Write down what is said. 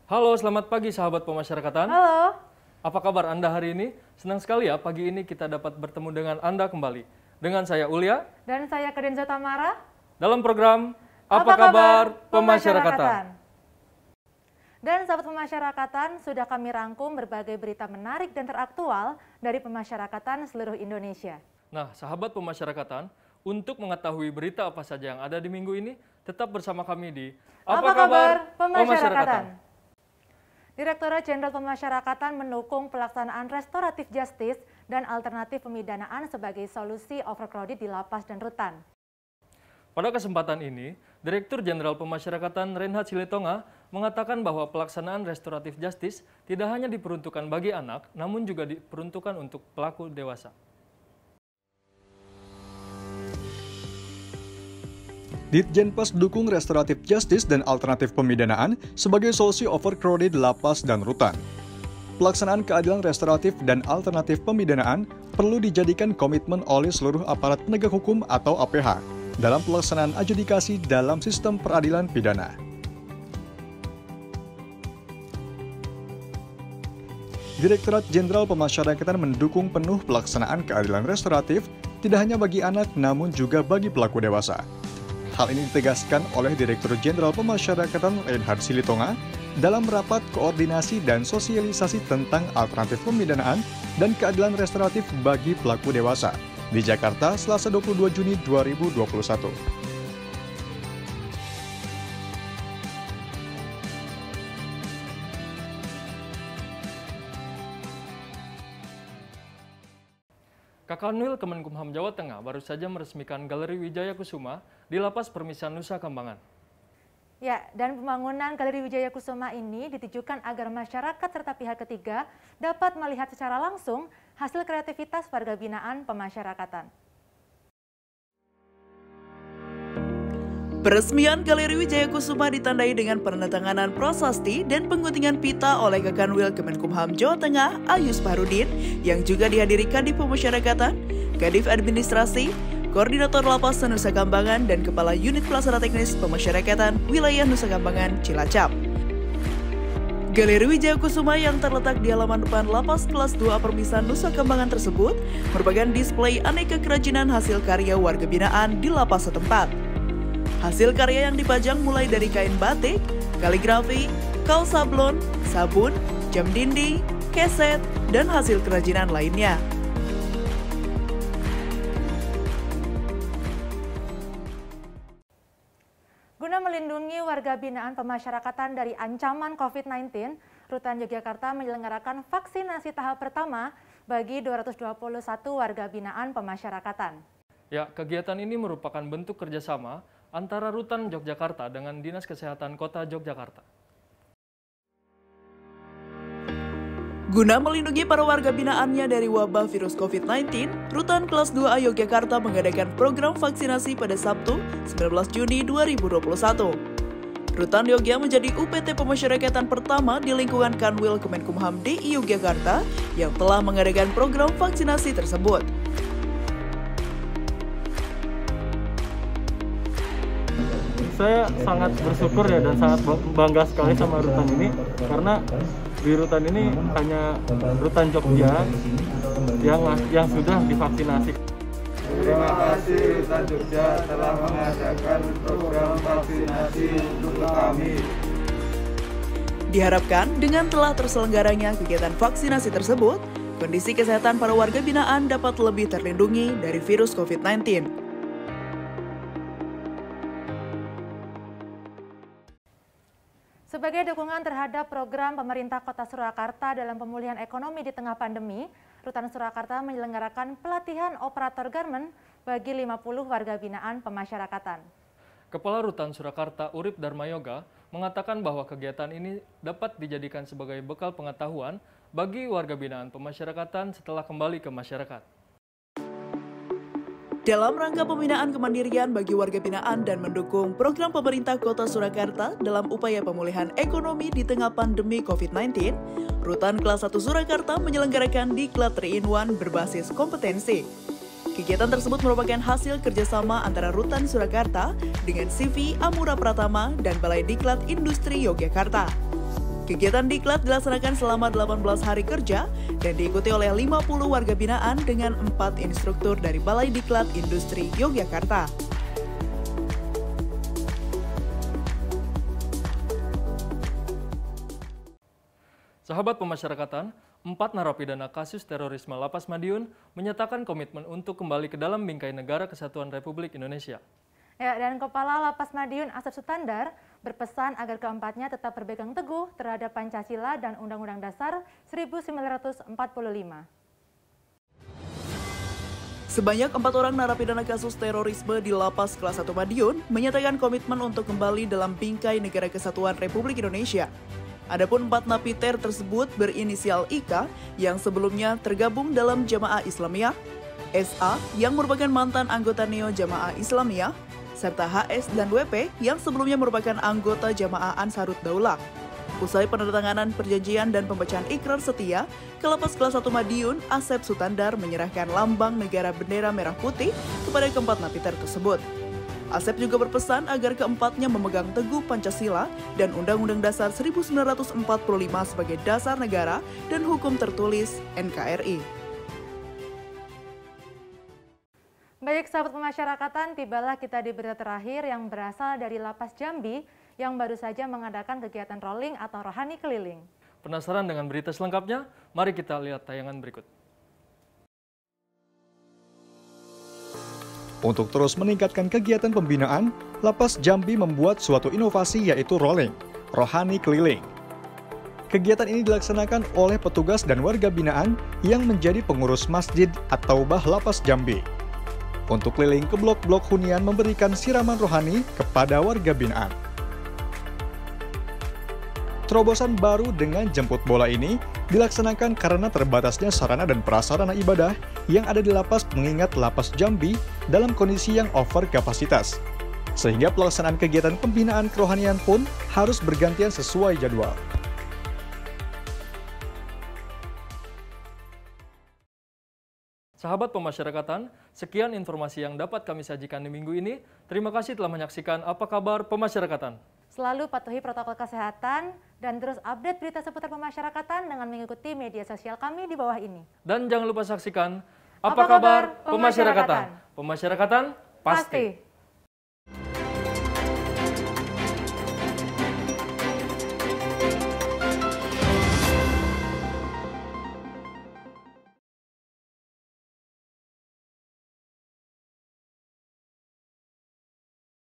Halo, selamat pagi sahabat pemasyarakatan. Halo. Apa kabar Anda hari ini? Senang sekali ya pagi ini kita dapat bertemu dengan Anda kembali. Dengan saya Ulia. Dan saya Kedenza Tamara. Dalam program Apa Kabar Pemasyarakatan. Dan sahabat pemasyarakatan, sudah kami rangkum berbagai berita menarik dan teraktual dari pemasyarakatan seluruh Indonesia. Nah, sahabat pemasyarakatan, untuk mengetahui berita apa saja yang ada di minggu ini, tetap bersama kami di Apa Kabar Pemasyarakatan. Direktorat Jenderal Pemasyarakatan mendukung pelaksanaan restoratif justice dan alternatif pemidanaan sebagai solusi overcrowded di lapas dan rutan. Pada kesempatan ini, Direktur Jenderal Pemasyarakatan Reinhard Silitonga mengatakan bahwa pelaksanaan restoratif justice tidak hanya diperuntukkan bagi anak, namun juga diperuntukkan untuk pelaku dewasa. Ditjenpas dukung restoratif justice dan alternatif pemidanaan sebagai solusi overcrowded lapas dan rutan. Pelaksanaan keadilan restoratif dan alternatif pemidanaan perlu dijadikan komitmen oleh seluruh aparat penegak hukum atau APH dalam pelaksanaan adjudikasi dalam sistem peradilan pidana. Direktorat Jenderal Pemasyarakatan mendukung penuh pelaksanaan keadilan restoratif tidak hanya bagi anak namun juga bagi pelaku dewasa. Hal ini ditegaskan oleh Direktur Jenderal Pemasyarakatan Reinhard Silitonga dalam rapat koordinasi dan sosialisasi tentang alternatif pemidanaan dan keadilan restoratif bagi pelaku dewasa di Jakarta, Selasa 22 Juni 2021. Kakanwil Kemenkumham Jawa Tengah baru saja meresmikan Galeri Wijaya Kusuma di Lapas Permisan Nusa Kambangan. Ya, dan pembangunan Galeri Wijaya Kusuma ini ditujukan agar masyarakat serta pihak ketiga dapat melihat secara langsung hasil kreativitas warga binaan pemasyarakatan. Peresmian Galeri Wijaya Kusuma ditandai dengan penandatanganan prasasti dan pengguntingan pita oleh Kakanwil Kemenkumham Jawa Tengah Ayus Bahrudin yang juga dihadiri Kadif Pemasyarakatan, Kadif Administrasi, Koordinator Lapas Nusa Kambangan dan Kepala Unit Pelaksana Teknis Pemasyarakatan Wilayah Nusa Kambangan Cilacap. Galeri Wijaya Kusuma yang terletak di halaman depan Lapas Kelas 2 Permisan Nusa Kambangan tersebut merupakan display aneka kerajinan hasil karya warga binaan di lapas setempat. Hasil karya yang dipajang mulai dari kain batik, kaligrafi, kaos sablon, sabun, jam dinding, keset, dan hasil kerajinan lainnya. Guna melindungi warga binaan pemasyarakatan dari ancaman COVID-19, Rutan Yogyakarta menyelenggarakan vaksinasi tahap pertama bagi 221 warga binaan pemasyarakatan. Ya, kegiatan ini merupakan bentuk kerjasama antara Rutan Yogyakarta dengan Dinas Kesehatan Kota Yogyakarta. Guna melindungi para warga binaannya dari wabah virus COVID-19, Rutan Kelas 2A Yogyakarta mengadakan program vaksinasi pada Sabtu, 19 Juni 2021. Rutan Yogya menjadi UPT pemasyarakatan pertama di lingkungan Kanwil Kemenkumham DI Yogyakarta yang telah mengadakan program vaksinasi tersebut. Saya sangat bersyukur ya dan sangat bangga sekali sama rutan ini karena di rutan ini hanya rutan Jogja yang sudah divaksinasi. Terima kasih Rutan Jogja telah mengadakan program vaksinasi untuk kami. Diharapkan dengan telah terselenggaranya kegiatan vaksinasi tersebut, kondisi kesehatan para warga binaan dapat lebih terlindungi dari virus COVID-19. Sebagai dukungan terhadap program pemerintah Kota Surakarta dalam pemulihan ekonomi di tengah pandemi, Rutan Surakarta menyelenggarakan pelatihan operator garmen bagi 50 warga binaan pemasyarakatan. Kepala Rutan Surakarta Urip Darmayoga mengatakan bahwa kegiatan ini dapat dijadikan sebagai bekal pengetahuan bagi warga binaan pemasyarakatan setelah kembali ke masyarakat. Dalam rangka pembinaan kemandirian bagi warga binaan dan mendukung program pemerintah Kota Surakarta dalam upaya pemulihan ekonomi di tengah pandemi COVID-19, Rutan Kelas 1 Surakarta menyelenggarakan Diklat 3-in-1 berbasis kompetensi. Kegiatan tersebut merupakan hasil kerjasama antara Rutan Surakarta dengan CV Amura Pratama dan Balai Diklat Industri Yogyakarta. Kegiatan diklat dilaksanakan selama 18 hari kerja dan diikuti oleh 50 warga binaan dengan 4 instruktur dari Balai Diklat Industri Yogyakarta. Sahabat pemasyarakatan, 4 narapidana kasus terorisme Lapas Madiun menyatakan komitmen untuk kembali ke dalam bingkai Negara Kesatuan Republik Indonesia. Ya, dan Kepala Lapas Madiun Asep Sutandar berpesan agar keempatnya tetap berpegang teguh terhadap Pancasila dan Undang-Undang Dasar 1945. Sebanyak 4 orang narapidana kasus terorisme di Lapas Kelas 1 Madiun menyatakan komitmen untuk kembali dalam bingkai Negara Kesatuan Republik Indonesia. Adapun 4 napiter tersebut berinisial IK yang sebelumnya tergabung dalam Jamaah Islamiyah, SA yang merupakan mantan anggota Neo Jamaah Islamiyah, serta HS dan WP yang sebelumnya merupakan anggota Jamaah Ansarut Daulah. Usai penandatanganan perjanjian dan pembacaan ikrar setia, ke Lapas Kelas 1 Madiun, Asep Sutandar menyerahkan lambang negara bendera merah putih kepada keempat napiter tersebut. Asep juga berpesan agar keempatnya memegang teguh Pancasila dan Undang-Undang Dasar 1945 sebagai dasar negara dan hukum tertulis NKRI. Baik sahabat pemasyarakatan, tibalah kita di berita terakhir yang berasal dari Lapas Jambi yang baru saja mengadakan kegiatan rolling atau rohani keliling. Penasaran dengan berita selengkapnya? Mari kita lihat tayangan berikut. Untuk terus meningkatkan kegiatan pembinaan, Lapas Jambi membuat suatu inovasi yaitu rolling, rohani keliling. Kegiatan ini dilaksanakan oleh petugas dan warga binaan yang menjadi pengurus masjid At-Taubah Lapas Jambi. Untuk keliling ke blok-blok hunian memberikan siraman rohani kepada warga binaan. Terobosan baru dengan jemput bola ini dilaksanakan karena terbatasnya sarana dan prasarana ibadah yang ada di lapas mengingat Lapas Jambi dalam kondisi yang over kapasitas. Sehingga pelaksanaan kegiatan pembinaan kerohanian pun harus bergantian sesuai jadwal. Sahabat pemasyarakatan, sekian informasi yang dapat kami sajikan di minggu ini. Terima kasih telah menyaksikan Apa Kabar Pemasyarakatan. Selalu patuhi protokol kesehatan dan terus update berita seputar pemasyarakatan dengan mengikuti media sosial kami di bawah ini. Dan jangan lupa saksikan Apa Kabar Pemasyarakatan. Pemasyarakatan pasti.